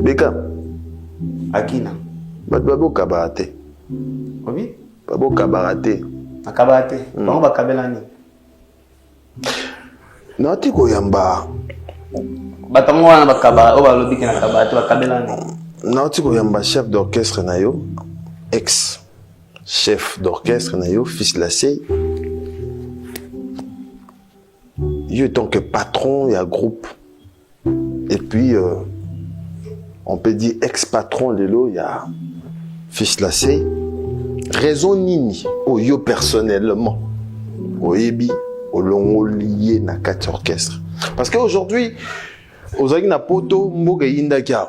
Beckham. Akina. Babo Kabarate. Oui? Babo Kabarate. Kabarate. Bon, va Kabelani. Non, tu koyamba. Batango wana bakaba, oba lobi kina Kabarate va Kabelani. Non, tu koyamba chef d'orchestre nayo, ex chef d'orchestre nayo, fils Lassé. En tant que patron, il y a groupe. Et puis, on peut dire ex-patron de l'eau, il y a fils Lassé. Raison nini, au yo personnellement, au ebi, au longo lié na 4 orchestres. Parce qu'aujourd'hui, aux agina poto, mboga yinda kia,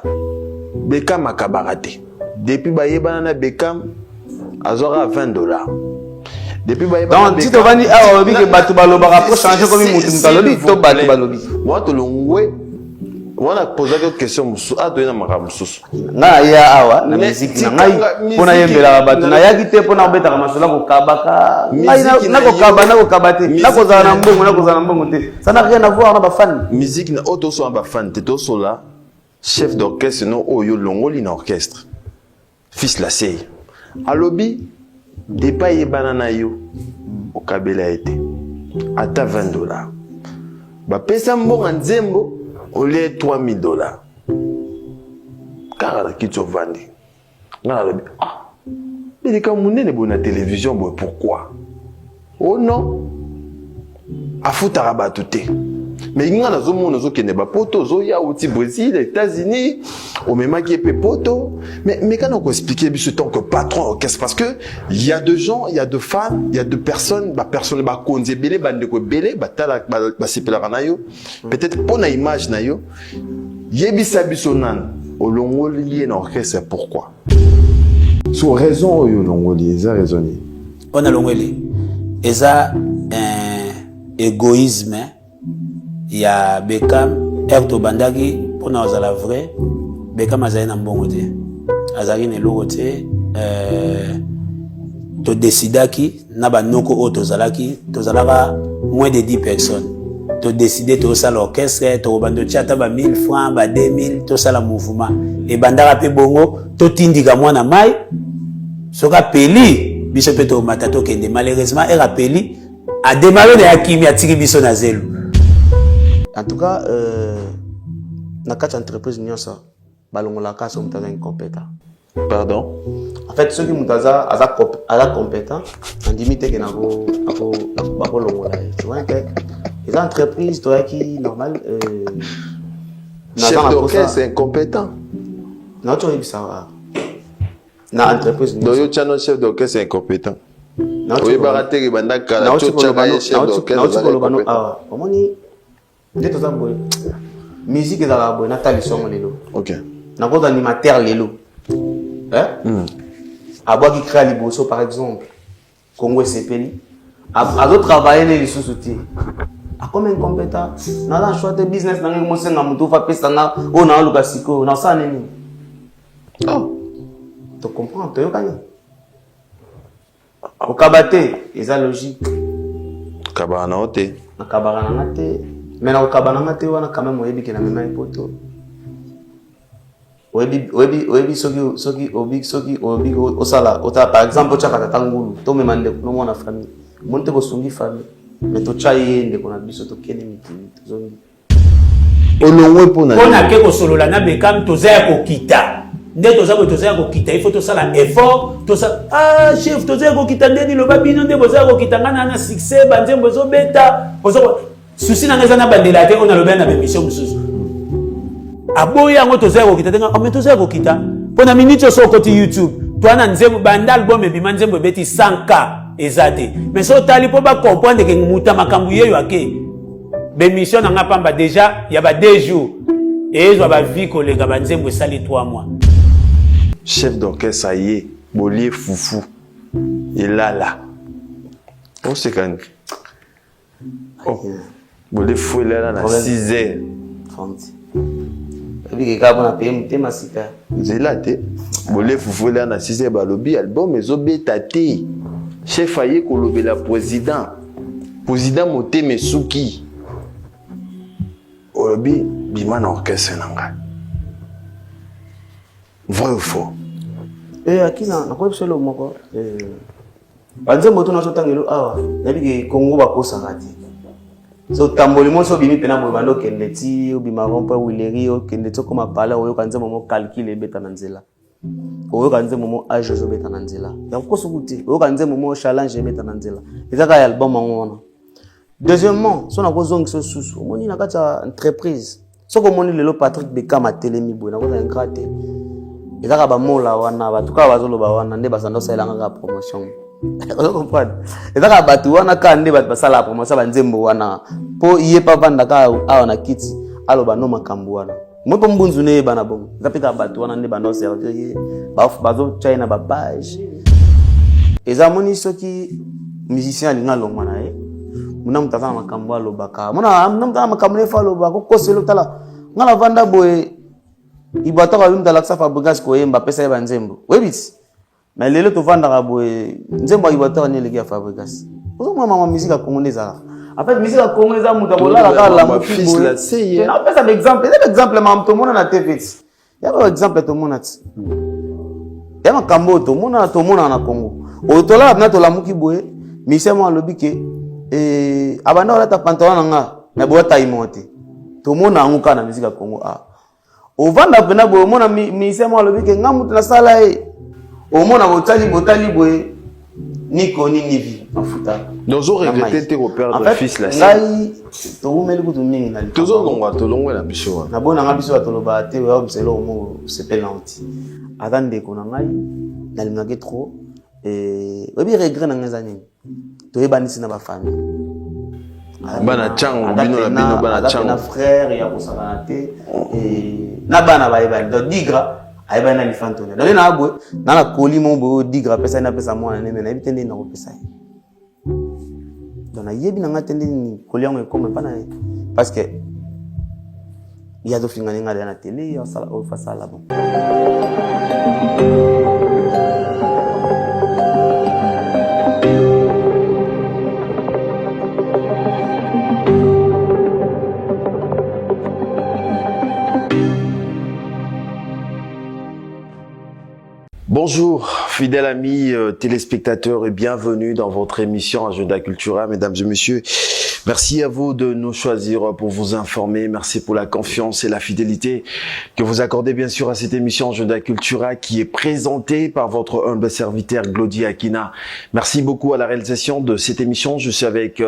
Beckham a kabarate. Depuis baye banana Beckham, azora $20. Depuis donc si tu vas dire ah obi que batu baloba pour changer comme mutu mutalobi to batu balobi moi to longwe on a posé quelques questions musu a donné maka mususu na ya awa na musique na ngai pona yembela batu na yaki te pona obeta masolo ko kabaka ngai na ko kaba na ko kabate na ko zana mbongo te ça n'a rien à voir na ba fan musique na auto so ba fan te to so là chef d'orchestre no oyo longoli na orchestre fils Lassé alobi dépaye banana yo au kabela été ata $20 ba pesa mbonga nzembo au lieu $3000 car qui tu vandi ngala ah mais quand munene bona télévision boy pourquoi oh non afuta rabatute mais ngala zo mona zo kende ba poto zo ya uti Brésil États-Unis au même qui est poto mais quand on peut expliquer biso tant que patron orchestre parce que il y a de gens il y a de femmes il y a de personnes personne ba konze belé bande ko belé tala ba sepela kanayo peut-être pour na image na yo yebisa biso nan au longo lié na orchestre pourquoi sous raison yo longo lié ça raisonner on a longo lié eza égoïsme il y a Beckham erto bandaki pour na la vrai Beckham azali na mbongo te azali ne logo te to décidaki na ba noko o tozalaka moins de 10 personnes to décider to sala orchestre to bando tiata ba 1000 francs ba 2000 to sala mouvement et bandaka pe bongo to tindika mwana mai soka peli biso pe to matato kende malheureusement era peli a démarré na yakimi atiki biso na zelu. En tout cas, dans 4 entreprises, nous avons balongolaka sont incompétents. Pardon? En fait, ceux qui sont compétents, on dit que tu vois, les entreprises, qui normal. Chef d'orchestre, c'est incompétent. Non, tu as vu ça. Dans l'entreprise, donc, le chef d'orchestre, c'est incompétent. Non, tu as vu ça. Musique est dans la bonne, Nathalie son lelo. Ok. N'a pas d'animateur lelo. Hein? Aboua qui crée Liboso par exemple, Congo Sepeli. A d'autres travailler les sous-outils. A comme incompétent. N'a pas choix de business, n'a pas commencé à me faire pester na, on a un lucasico, n'a ça n'est ni. Oh. Tu comprends, tu es gagné. Au Kabate, ils ont logique. Kabana ote. Na Kabana ote. Mais na Kabana ote, on a quand même oyebi qui na même poto. Oyebi soki obi osala ota par exemple chaka tatangulu to memande no mona famille. Monte ko sungi famille. Mais to chaye nde kona biso to kene mitini tozongi. Olongwe pona. Pona ke ko solola na Beckham tozaya ko kita. Nde tozaya ko kita, il faut to sala effort, to sa ah chef tozaya ko kita ndeni lo babino nde bozaya ko kita ngana na succès banzembo zo beta. Bozo souci na ngeza na bandela te on a lo bien na émission mususu. Aboya ngo tozaya ko kita tenga o tozaya ko kita. Pona minute so ko ti YouTube. To ana nzembo banda album e bima nzembo beti 100k ezate. Mais so tali po ba comprendre ke muta makambu yeyo ake. Be mission na ngapamba déjà ya ba 2 jours. Et ils va vie collègue ba nzembo sali 3 mois. Chef d'orchestre, ça y est, Bolier Foufou. Il est là. On se calme. Oh, Bolier Foufou, il est là, 6 heures. 30. Et puis, quand on a payé, on a payé, c'est là, Bolier Foufou, il est là, 6 heures, balobi, album, mais obé tate. Chef Aye, Kolobe, la président. Président Moté, Mesouki. Olobi, Biman orchestre, nanga. Vrai ou faux? Akina, na quoi c'est le mot? Banze moto na sotangelo awa, nabi ke Congo ba kosaka ti. So tamboli mo so bimi pena bo bando kende ti o bima rompa wileri o kende to koma pala o yo kanze momo calcul e beta na nzela. O yo kanze momo age zo beta na nzela. Ya ko so kuti, o yo kanze momo challenge e beta na nzela. Ezaka ya album ngona. Deuxièmement, so na ko zongi so susu, moni na kata entreprise. So ko moni lelo Patrick Bekama telemi bo na ko za nkrate. Ezaka ba mola wana, ba tuka bazolo ba wana nde basando sala nga promotion. Vous comprenez? Et là, batu wana kande bat basala promotion banzembo wana po iye pa vanda ka awana kiti alo bano makambu wana mo po mbunzu ne bana bon zapika batu wana ne bano servir ba bazo China ba page eza moni soki musicien alinga longwana muna mutazana makambu alo baka muna mutazana makambu ne fa alo bako koselo tala ngala vanda boy ibata ka yumda laksa Fabregas ko yemba pesa ya banzembo webiti. Mais les autres vendent à boire. Nzembo ibateur ni les gars Fabregas. Pour moi maman musique à congolaise là. En fait musique à congolaise mudabola la fils là c'est. On appelle ça l'exemple. C'est l'exemple mam tout monde na TV. Il y a un exemple tout monde. Il y a un cambo tout monde na Congo. Otola na to la muki boye. Misemo alobi ke abanda wala ta pantalon nga na boata imonte. Tout monde na nguka na musique à Congo ah. O vanda pena boye mona misemo alobi ke ngamutu na sala au moins à botali boy Nico ni nivi mafuta nous aurons regretté tes repères de fils là ngai to umeli kutu mingi na tolongwa na biso na bona nga biso atoloba te wa mselo mo c'est penalty attendez ko na ngai na limaki trop obi regret na ngeza nini to ebanisi na ba famille bana chango bino la bino bana chango na frère ya kosana te na bana ba ebani do digra aiba na lifantone donc na abwe na la koli mon bo digra pesa na pesa mwana ne na bitende na ko pesa donc na yebi na ngatende ni koli yango comme pas na parce que il y a do fingani ngala na télé ya sala o fa sala bon. Bonjour, fidèles amis téléspectateurs et bienvenue dans votre émission Agenda Cultura, mesdames et messieurs. Merci à vous de nous choisir pour vous informer. Merci pour la confiance et la fidélité que vous accordez bien sûr à cette émission Agenda Cultura qui est présentée par votre humble serviteur Glody Akina. Merci beaucoup à la réalisation de cette émission. Je suis avec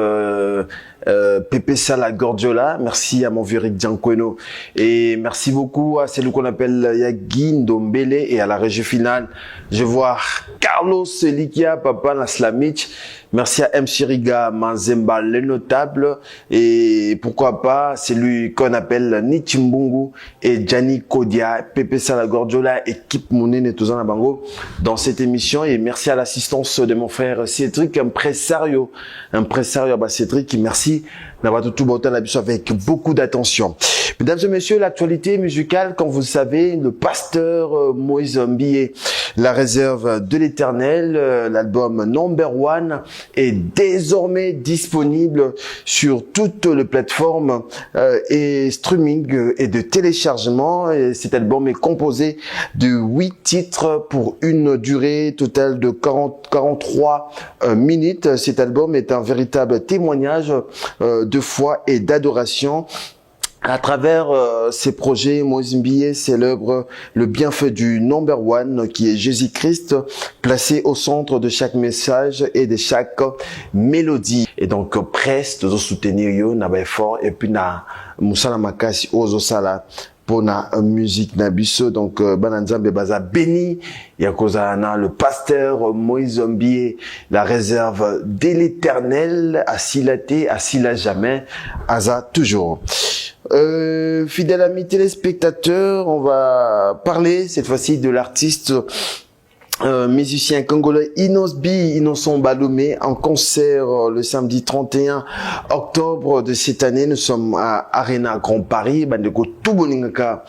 Pepe Sala Gordiola. Merci à mon vieux Rick Gianqueno. Et merci beaucoup à celui qu'on appelle Yagin Dombele et à la régie finale. Je vois Carlos Likia, Papa Naslamic. Merci à M. Riga Manzemba, le notable. Et pourquoi pas celui qu'on appelle Nichimbungu et Gianni Kodia, Pepe Sala Gordiola, équipe Mounene Touzana Bango dans cette émission. Et merci à l'assistance de mon frère Cédric, impresario. Bah Cédric, merci d'avoir tout boté la biche avec beaucoup d'attention. Mesdames et messieurs, l'actualité musicale, comme vous le savez, le pasteur Moïse Mbié, la réserve de l'Éternel, l'album Number One est désormais disponible sur toutes les plateformes et streaming et de téléchargement. Et cet album est composé de 8 titres pour une durée totale de 43 minutes. Cet album est un véritable témoignage de foi et d'adoration. À travers ces projets, Moïse Mbié célèbre le bienfait du Number One qui est Jésus-Christ, placé au centre de chaque message et de chaque mélodie. Et donc, presse de soutenir yo, na effort, et puis na musala makasi ozo sala pour la musique na biso. Donc, bananzambe baza béni, yakozana le pasteur Moïse Mbié, la réserve de l'Éternel, asilaté, asila jamais, asa toujours. Fidèles amis téléspectateurs, on va parler cette fois-ci de l'artiste musicien congolais Innocent Balomé en concert le samedi 31 octobre de cette année. Nous sommes à Arena Grand Paris, bandeko Tuboningaka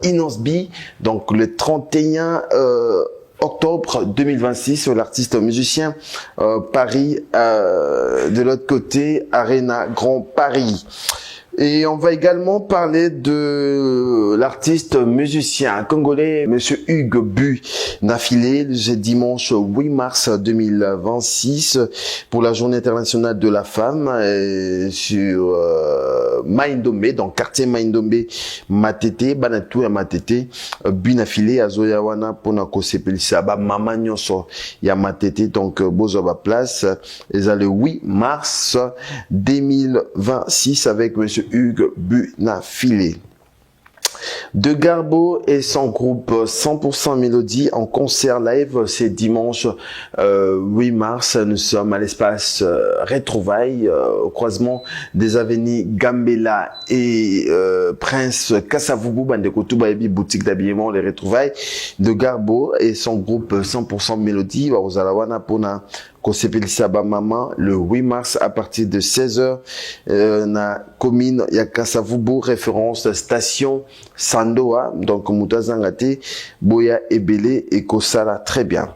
Inosbi, donc le 31 octobre 2026, l'artiste musicien Paris, de l'autre côté Arena Grand Paris. Et on va également parler de l'artiste musicien congolais, Monsieur Hugues Bu Nafilé, le dimanche 8 mars 2026 pour la Journée internationale de la femme sur Maïndombe, dans le quartier Maïndombe, Matete, Banatou et Matete, Bu Nafilé, Azoyawana, Ponako Sepelisa, Maman Nyonso, ya Matete, donc Bozoba Place, et ça le 8 mars 2026 avec Monsieur Hugues Bu Nafilé. De Garbo et son groupe 100% Mélodie en concert live, c'est dimanche 8 mars. Nous sommes à l'espace Retrouvailles, au croisement des avenues Gambela et Prince Kassavubu, Bandekotoubaebi, boutique d'habillement, les Retrouvailles. De Garbo et son groupe 100% Mélodie, Wazalawana Pona Kosepelisa Bamama, le 8 mars à partir de 16h, na commune Yakasavubu, référence station Sandoa, donc Moutazangate, Boya Ebele et Kosala, très bien.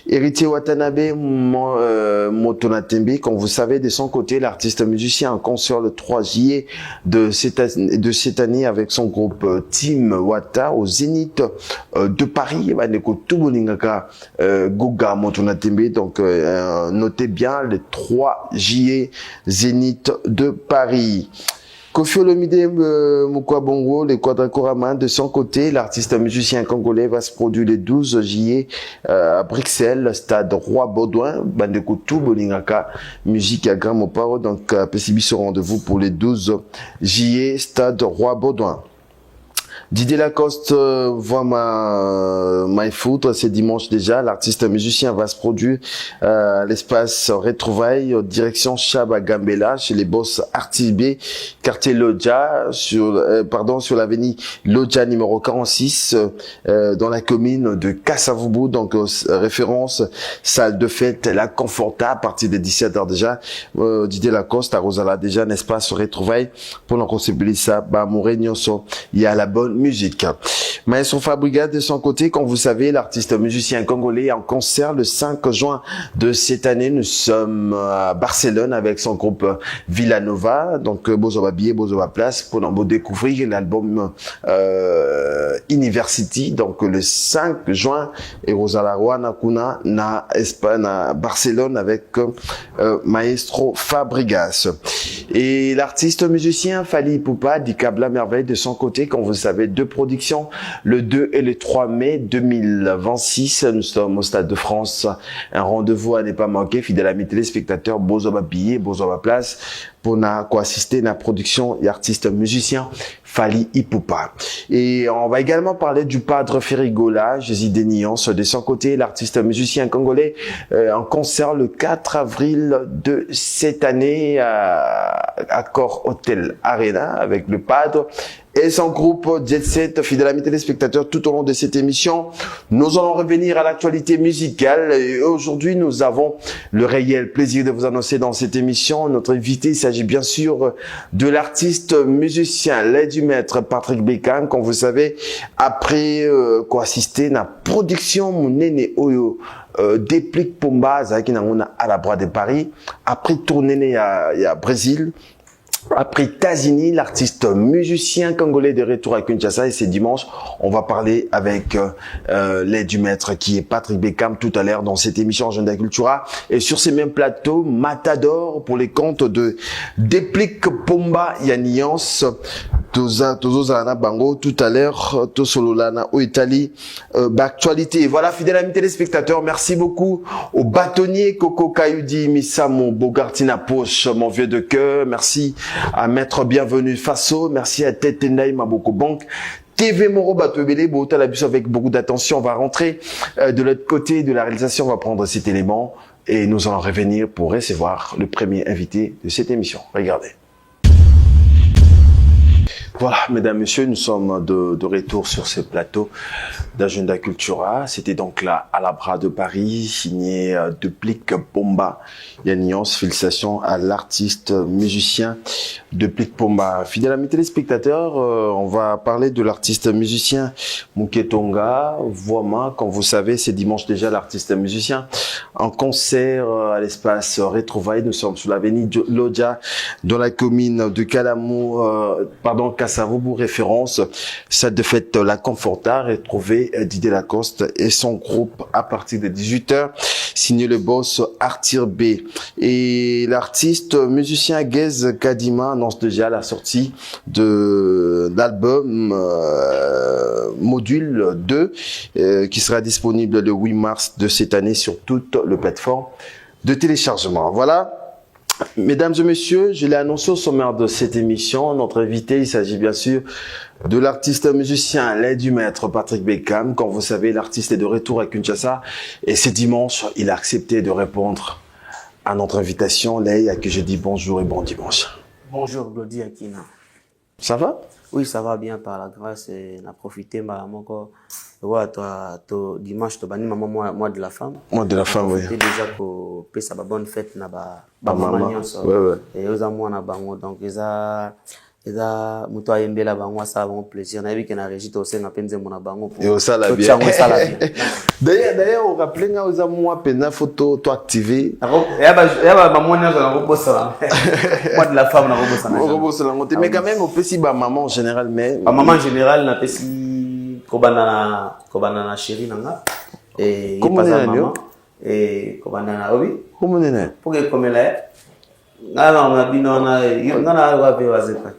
Héritier Watanabe Motonatembe, comme vous savez, de son côté, l'artiste musicien en concert le 3 juillet de cette année avec son groupe Team Wata au Zénith de Paris. Goga Motonatembe, donc notez bien le 3 juillet Zénith de Paris. Kofi Olomide Mukwabongo, le Quadracoraman, de son côté, l'artiste musicien congolais va se produire le 12 juillet à Bruxelles, stade Roi Baudouin, Bandekoutou, Bolingaka, musique à Grand Moparo, donc PCB se rendez-vous pour le 12 juillet, stade Roi Baudouin. Didier Lacoste voit My Foot, c'est dimanche déjà. L'artiste musicien va se produire à l'espace Retrouvailles, direction Chaba Gambela, chez les boss Artiste B, quartier Lodja, sur l'avenue Lodja numéro 46, dans la commune de Kassavubu, donc référence salle de fête, la Conforta, à partir de 17h déjà. Didier Lacoste à Rosala déjà, n'est-ce pas, sur Retrouvailles, pendant qu'on s'est ça, Mourenioso, il y a la bonne musique. Maestro Fabriga, de son côté, comme vous savez, l'artiste musicien congolais en concert le 5 juin de cette année. Nous sommes à Barcelone avec son groupe Villanova, donc Bozoba Billet, Bozoba Place, pour nous découvrir l'album University, donc le 5 juin, et Rosalarwa Nakuna na Espagne, à Barcelone avec Maestro Fabregas. Et l'artiste musicien Fally Ipupa, Dicabla Merveille, de son côté, comme vous savez, deux productions, le 2 et le 3 mai 2026. Nous sommes au Stade de France. Un rendez-vous à ne pas manquer. Fidèle amis téléspectateurs, Bozoba Billet, Bozoba Place, pour assister à la production et artiste musicien Fally Ipupa. Et on va également parler du Padre Ferigola, Jésus des Nuances. De son côté, l'artiste musicien congolais en concert le 4 avril de cette année à Accor Hotel Arena avec le Padre et son groupe Jet Set. Fidèle amis téléspectateurs, tout au long de cette émission, nous allons revenir à l'actualité musicale. Et aujourd'hui, nous avons le réel plaisir de vous annoncer dans cette émission notre invité. Il s'agit bien sûr de l'artiste musicien, l'aide du maître Patrick Bekam. Comme vous savez, après assister à la production Mounene Oyo Déplique Pomba, qui à la Bras de Paris, après tourner à Brésil. Après Tazini, l'artiste musicien congolais de retour à Kinshasa, et c'est dimanche, on va parler avec l'aide du maître qui est Patrick Bekam tout à l'heure dans cette émission Agenda Cultura. Et sur ces mêmes plateaux, Matador pour les comptes de Déplique Pomba Yaniance, Tozozana Bango tout à l'heure, Tosololana au Italie, actualité. Voilà, fidèles amis téléspectateurs, merci beaucoup au bâtonnier Coco Kayudi Misamo Bogartina Poche, mon vieux de cœur, merci à Maître Bienvenu Faso, merci à Tete Ndaï Maboko Bank, TV Moro Batobele, Bota Labuso avec beaucoup d'attention. On va rentrer de l'autre côté de la réalisation, on va prendre cet élément et nous allons revenir pour recevoir le premier invité de cette émission. Regardez. Voilà, mesdames, messieurs, nous sommes de retour sur ce plateau d'Agenda Cultura. C'était donc là, à la Bras de Paris, signé Duplique Pomba. Il y a une nuance, félicitations à l'artiste musicien Duplique Pomba. Fidèles amis téléspectateurs, on va parler de l'artiste musicien Muketonga Voama. Comme vous savez, c'est dimanche déjà l'artiste musicien en concert à l'espace Retrouvailles. Nous sommes sur l'avenue Lodja, dans la commune de Kalamou, Kassavoubou, référence. Salle de fête La Conforta, retrouvé Didier Lacoste et son groupe à partir de 18h. Signé le boss Artir B. Et l'artiste musicien Gez Kadima annonce déjà la sortie de l'album Module 2 qui sera disponible le 8 mars de cette année sur toutes les plateformes de téléchargement. Voilà. Mesdames et messieurs, je l'ai annoncé au sommaire de cette émission. Notre invité, il s'agit bien sûr de l'artiste musicien, l'aide du maître Patrick Beckham. Comme vous savez, l'artiste est de retour à Kinshasa et ce dimanche, il a accepté de répondre à notre invitation. Leï, à qui je dis bonjour et bon dimanche. Bonjour, Glody Akina. Ça va? Oui, ça va bien par la grâce. On a profité, encore. Ouais, toi, dimanche, tu as maman, moi de la femme. Moi de la femme, oui. Déjà pour ça va bonne fête, na ba maman. Ouais. Et aux amours na bango, donc ils a muto ayembe la bango, ça va plaisir. Na vu que na régie to sen na penze mon bango. Et au ça la bien. D'ailleurs, on rappelle nga aux amours pena photo to activé. Ya ba maman na zo na robosa. Moi de la femme na robosa na. Robosa la monter, mais quand même au petit ba maman en général, mais maman en général na pesi kobana na chérie nanga et comment pas maman et kobana na obi comment nene pour que comme là na bino na wa be wazepa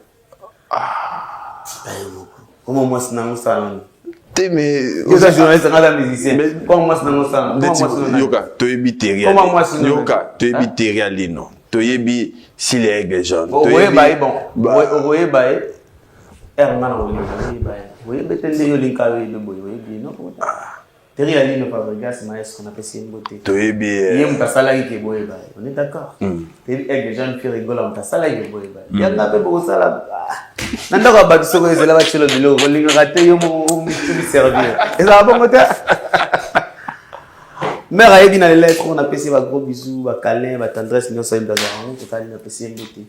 comment moi sina ça te mais ça journaliste ngala musicien comment moi sina ça yoka to ebiteria comment moi sina yoka to ebiteria lino to yebi silege jaune to yebi bon oye bae ngana oye bae oui, mais t'es yo linkawe le boy, oui, non comment ça? Terry Ali ne pas regarder, c'est maestro, on a passé une beauté. Tu es bien. Il y a un salarié qui est boy, on est d'accord. Terry avec des gens qui rigolent, on salarié qui est boy. Il y a un peu pour ça là. Nanda ka battu sur les là chez le bilo, on l'a raté yo mon servir. Et ça va pas monter. Mère a bien les lettres, on a passé un gros bisou, un câlin, une tendresse, nous sommes dans un tout cas, on a passé une beauté.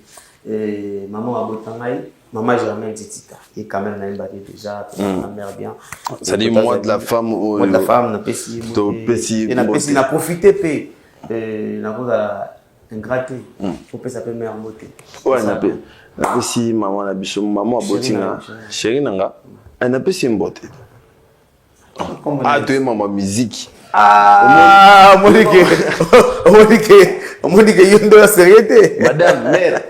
Et maman a botangaï. Maman Germaine Titika, qui est quand même là déjà, ma mère bien. Ça dit moi de la femme, moi de la femme, n'a pas si, et n'a profité peu, n'a pas ingraté, pour que ça peut mère beauté. Ouais, n'a pas si maman la bichon, maman a botinga, chérie nanga, elle n'a pas si une beauté. Ah, tu es maman musique. Ah, on dit que yondo la sérieux. Madame mère.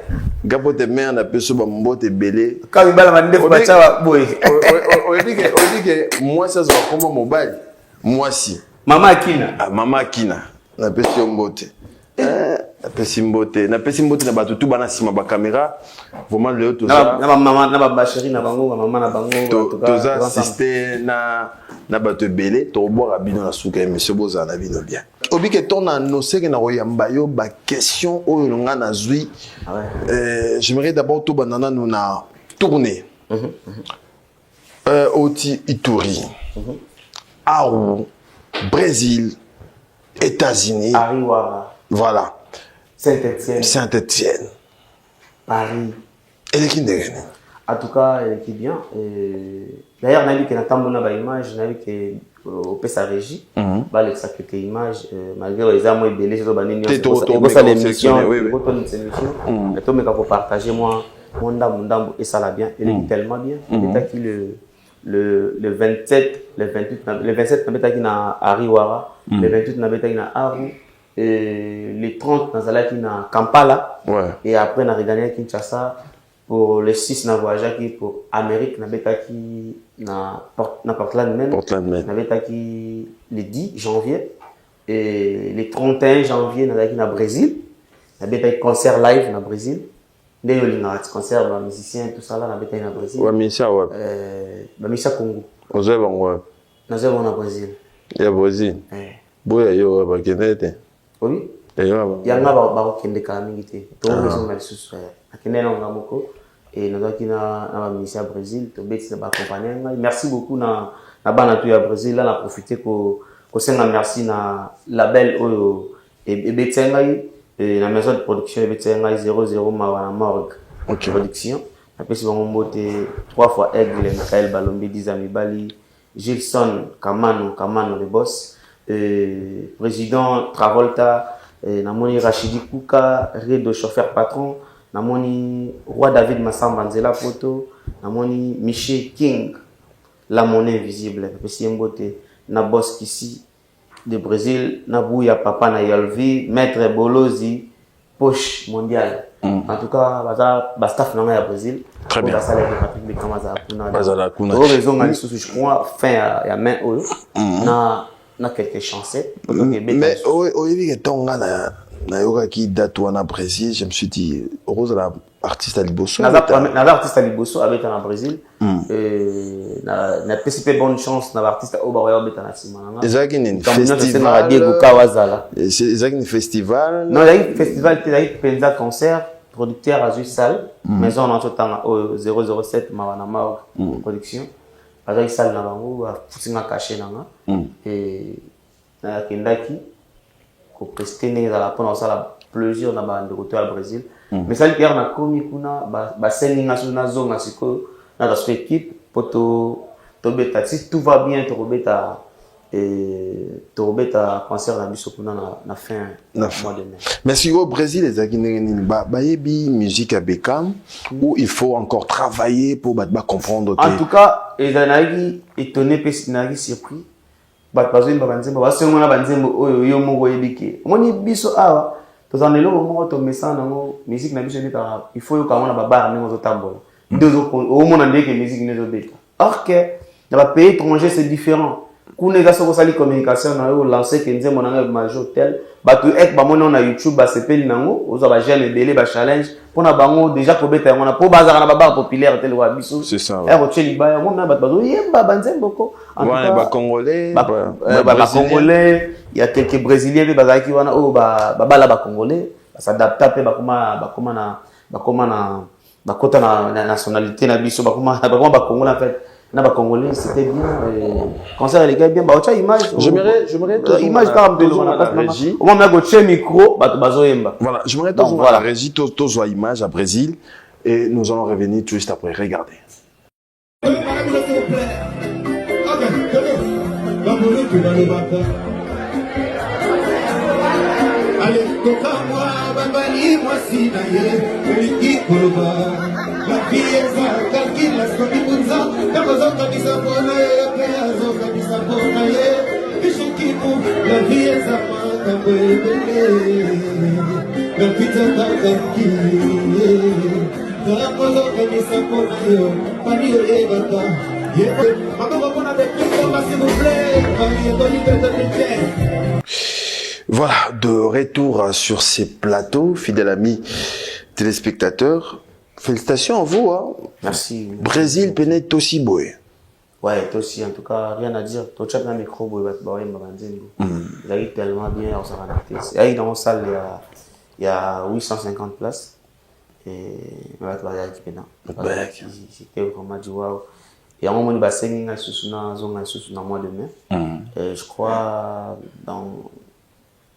Gapote mère n'a pas su mbote belé. Quand il va demander pour ça boy. On dit que moi ça va comme mobile. Moi si. Maman Akina. Ah maman Akina. N'a pas su mbote. N'a pas su mbote. N'a pas su mbote na ba tout bana sima ba caméra. Vraiment le tout ça. Na maman na ba chérie na bango, maman na bango. Tout ça assisté na ba te belé, to boire bino na souka monsieur Boza na bino bien. Obi que ton annoncé que na royamba yo ba question o longa na zui. J'aimerais d'abord tout banana nous na tourner. Oti Ituri. Aru, Brésil, États-Unis. Ariwara. Voilà. Saint-Étienne. Paris. Et les Kinderen. En tout cas, elle est bien. D'ailleurs, on a vu qu'il y a une image, on a vu qu'au peut sa régie, bah les sacrifier image malgré les amours et belés, je dois banner l'émission, et tout mais pour partager moi mon dame et ça l'a bien, elle est tellement bien. Il est qui le 27, le 28, le 27 on est qui na Ariwara, le 28 on est qui na Aru, et le 30 on est qui na Kampala, et après on a regagné à Kinshasa. Pour les 6 na voyagé qui pour Amérique na beta qui na Portland même na beta qui le 10 janvier et le 31 janvier na qui na Brésil na beta concert live na Brésil des yolinga concert ba musicien tout ça là na beta na Brésil ouais misa ouais ba misa Congo oze bango na zero na Brésil ya Brésil boya yo ba kenete oui ya nga ba kende ka mingi te to besoin na lisusu akende na ngamoko et nous avons na ministère Brésil to beti ba accompagner. Merci beaucoup na bana tu ya Brésil là, on a profité ko senga merci na label oyo et betenga et la maison de production betenga 00 mawana morgue production. Après si on monte 3 fois Aigle Michael Balombi Dizami Bali Gilson Kamano le boss, président Travolta, namoni Rachidi Kouka, Redo chauffeur patron, namoni Roi David Massamba Nzela Poto, namoni Michel King, la monnaie invisible, parce que na boss ici de Brésil, Nabouya Papa na Yolvi, Maître Bolozi, poche mondiale. En tout cas, bah staff nanga ya Brésil. Très bien. Ça les Patrick Bekama za kuna. Raison ngani susu je crois fin ya main oyo. Na quelques chansons. Mais oyebi que tonga na yoga ki date wana Brésil, je me suis dit Rose la artiste à Liboso. Na artiste à Liboso avec en Brésil. Na PCP bonne chance na artiste au Baroya beta na simana. Ezaki ni festival. Diego Kawazala. C'est ezaki ni festival. Non, il y a un festival, il y a un penza concert, producteur à Salle, maison en temps au 007 Mawana Morgue production. Avec salle na bango, fusinga caché nanga. Et na kendaki ko prester ne la pona sala plaisir na ba de retour au Brésil. Mais ça hier na komi kuna ba scène na zone siko na la équipe poto to beta si tout va bien to beta to beta concert na biso kuna na fin mois de mai. Mais si au Brésil les agineni ba yebi musique à Beckham où il faut encore travailler pour ba comprendre. En tout cas, ezanaki étonné pe sinaki surpris. Ba bazoi ba banzembo ba sengona banzembo oyo yo moko yebike. Moni biso awa to zanelo moko to message nango musique na biso beta il faut yo kamona ba bar ngo zotambola. Deux au monde ndeke musique ne zo beta. Or que dans les pays étrangers c'est différent. Kuna eza soko sali communication na yo lancer kenze monanga major tel batu ek ba mona na YouTube ba sepeli nango oza ba jeune belé ba challenge pona bango déjà ko beta ngona po bazaka na baba populaire tel wa biso c'est ça e rocheli ba mo na batu bazo yemba banzembo ko en tout cas ba congolais ba congolais il y a quelques brésiliens be bazaki wana o ba bala ba congolais ba s'adapter pe ba koma na nationalité na biso ba koma ba congolais en fait. Na ba congolais c'était bien concert les gars bien ba ocha image j'aimerais image comme de la régie au moment où micro ba bazoyemba voilà j'aimerais donc voilà la régie to image à Brésil et nous allons revenir tout juste après regardez allez toka-moi babali moi si naye la vie est ça, calcule la scope pour ça. Quand vous entendez ça pour naïe, vous entendez ça pour naïe. Bichon qui mou, la vie est ça, ma bébé. La vie est ça, calcule. Quand vous entendez ça pour naïe, pani et bata. Voilà, de retour sur ces plateaux, fidèles amis téléspectateurs. Félicitations à vous, hein. Merci. Brésil, Pénet, aussi beau. Ouais, toi aussi, en tout cas, rien à dire. Toi, tu as un micro, il a eu tellement bien, on s'est renacté. Il y a dans la salle, il y a 850 places. Et on va travailler avec Pénin. C'était vraiment du wow. Et à un moment, il y a un mois de mai. Et je crois, dans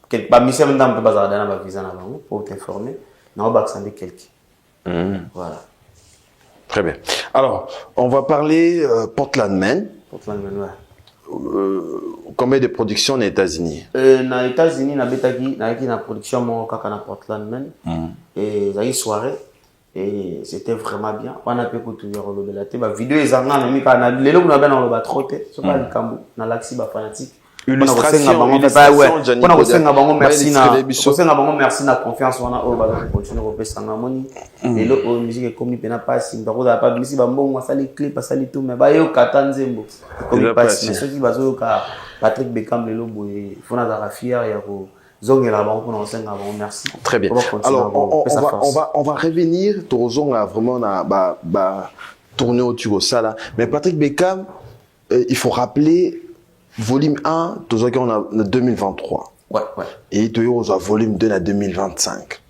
quelques pas, mais même dans le visa pour t'informer, on va accéder quelques. Voilà. Très bien. Alors, on va parler Portland Man. Portland Man, ouais. Combien de productions aux États-Unis? Aux États-Unis, na production mon kaka na Portland Man. Et ça y soirée et c'était vraiment bien. On a pu écouter la vidéo les angles mais quand les logs na ben on va trotter. C'est pas le cambo na l'axi ba fanatique. Illustration, merci na confiance on a ba continuer repé sanga moni et le musique comme pena passe ndako pas misi ba mbongo sali clip sali tout mais ba yo katanzembo comme passe mais ceux qui bazo ka Patrick Bekam le lobo et fona za fier ya ko zongela ba on senga ba merci. Très bien. Alors on va revenir Torozon a vraiment na tourner autour de ça là mais Patrick Bekam il faut rappeler volume 1, on a 2023. Ouais. Et on a volume 2 en 2025.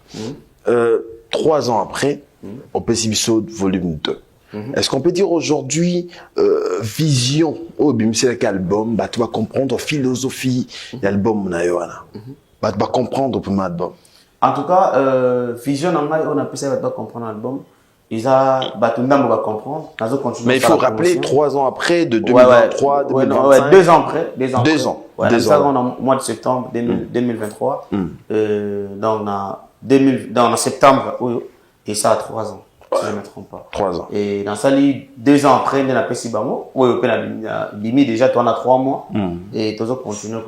3 ans après, on peut Sibiso volume 2. Est-ce qu'on peut dire aujourd'hui vision au bimsel album bah tu vas comprendre philosophie l'album na yoana bah tu vas comprendre pour mon album. En tout cas vision on a pu ça va comprendre l'album. Ils a batunda va comprendre. Mais il faut rappeler 3 ans après de 2023 2025. 2 ans après, 2 ans. Ouais, 2 ans. On a mois de septembre 2023. Dans septembre et ça a 3 ans. Si je ne me trompe pas. 3 ans. Et dans ça, 2 ans après, on a fait 6 mois. Oui, on a bimi déjà, on a 3 mois. Et tous continuer à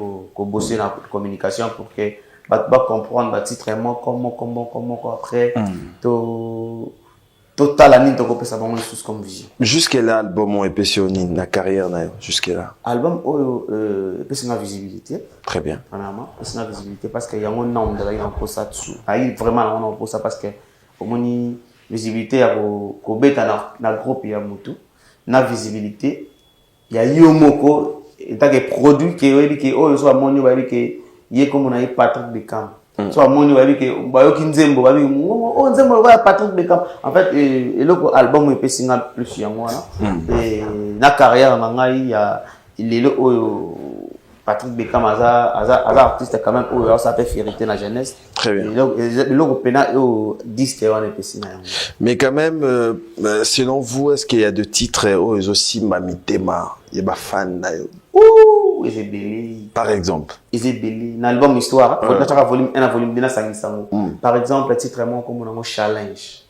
bosser dans la communication pour que bah comprendre bah titre comment après total année de repérer ça vraiment chose comme vision. Jusqu'à là, l'album est passionné la carrière na jusqu'à là. Album c'est une visibilité. Très bien. Vraiment, c'est une visibilité parce qu'il y a un nombre de gens pour ça dessus. Il vraiment on pour ça parce que au moins visibilité à ko beta na groupe ya mutu na visibilité il y a yomoko et tant que produit que oh so amoni ba que yé comme on a Patrick Beckham so amoni ba que ba yo kinzembo ba oh nzembo ba Patrick Beckham en fait et le album est single plus ya moi et na carrière na ngai il y a il Patrick Beckham aza artiste quand même où ça peut fierté la jeunesse. Très bien. Mais quand même, selon vous, est-ce qu'il y a des titres aussi Mamitema, il y a des fans ouh, Isabelle. Par exemple. Isabelle, l'album Histoire, volume 1 volume 2 par exemple, le titre est comme un challenge.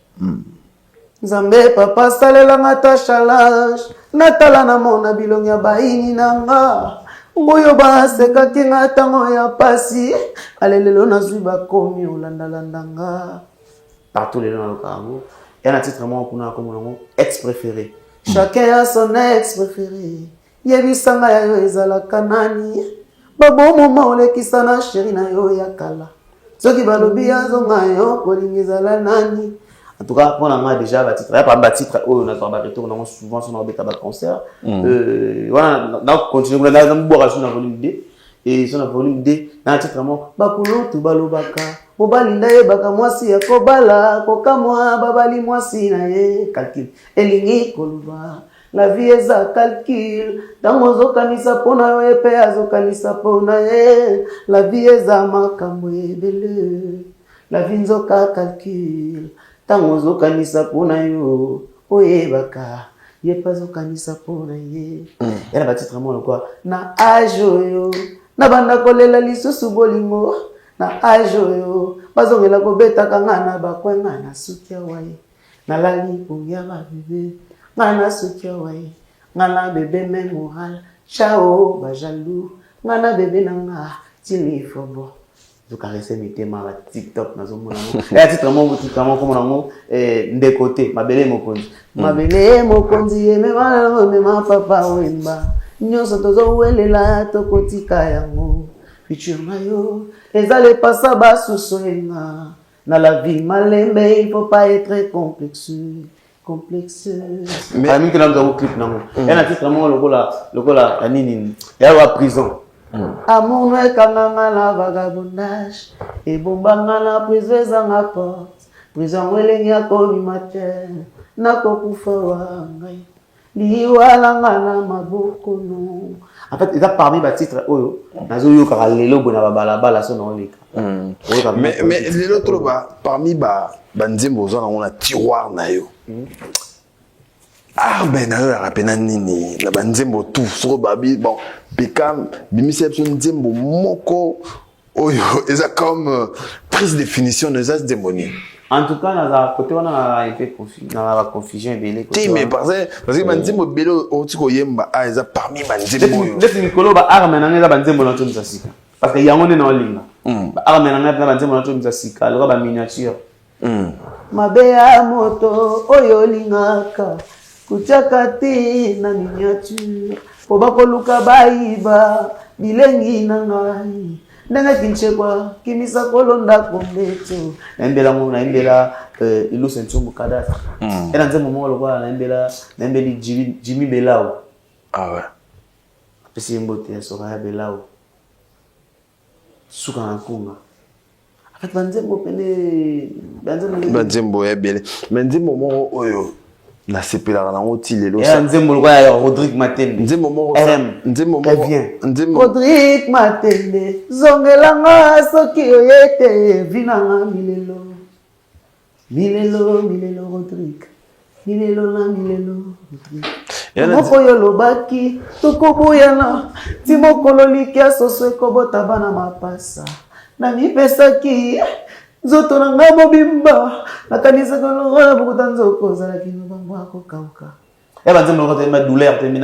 Nzambe papa salela ngata challenge, natala na mona bilonga baini nanga. Ngoyo baseka kinga tango ya pasi alelelo nazwi bakomi olandalandanga partout les dans le cargo et un titre vraiment kuna comme mon ex préféré chacun a son ex préféré yebisanga ya yo ezala kanani babo moma olekisa na chéri na yo ya kala soki balobi azonga yo kolingizala nani. En tout cas, on a déjà le titre. Par exemple, le titre, on a souvent sur nos concert. Voilà, on continue. On a boire sur la volume D. Et sur la volume D, dans le titre, Bakulo tu balobaka. Mobalinda ye baka mwasi ya kobala. Koka mwa babali mwasi na ye. Calcul. Elingi koluba. La vie est à calcul. Tango zokanisa pona yo epe azokanisa pona ye. La vie est à makambo ebele. La vie nzoka calcul. Tango zokanisa pona yo oyebaka yepa zokanisa pona ye yana batitre vraiment quoi na ajo yo na banda kolela lisusu bolingo na ajo yo bazongela kobeta kanga na bakwenga na sukia waye na lali pungia ba bébé ngana sukia waye ngana bébé memoral chao ba jaloux ngana bébé nanga tili fobo je caresse mes thèmes à TikTok na zo mona mo et titre mo comme nango de côté mabele mokonzi yeme ma papa wemba nyoso tozo welela tokotika yango futur mayo ezale passa basuso enga na la vie malembe il faut pas être complexe mais ami que nous avons clip nango et na titre mo lokola anini ya wa prison. Amour ne kanganga la vagabondage et bombanga la prison à porte prison welengi akomi matin nako kufa wangai liwalanga na maboko no. En fait, il a parmi les titres oyo nazo yo ka lelo bona balabala so na oleka. Mais lelo trop ba parmi ba nzembo zo na on a tiroir na yo. Ah ben na yo rapena nini na banzembo tout so babi bon Beckham bimiseption nzembo moko oyo eza comme prise définition de ça démonie. En tout cas na côté on a été confusion belé côté mais parce que banzembo belé otiko yemba ah eza parmi banzembo oyo depuis mikolo ba arme na eza banzembo na tonza sika parce que yango ne na olinga ba arme na banzembo na tonza sika le ba miniature mabeya moto oyo lingaka kuchakati na miniature po bakoluka baiba bilengi na ngai ndenge kinchekwa kimisa kolonda kombeto naimbela ilusa ntsumbu kadasa era nzembo mo lokwa naimbeli Jimmy Belao. Ah ouais pesi mbote ya soka ya Belao suka na kunga En fait, banzembo pene banzembo ebele mais nzembo moko oyo na sepelaka nango ti lelo sa nzembo kwa ya Rodrigue Matende nzembo moko nzembo moko nzembo Rodrigue Matende zongelanga soki oyete vinanga milelo Rodrigue milelo Rodrigue moko yo lobaki tokobuyana ti mokolo likia soso ekobota bana mapasa na mipesaki nzoto na ngai mobimba nakanisa kolongola bukuta nzoko ozalaki no bango akokauka ya banzembo kote ma douleur te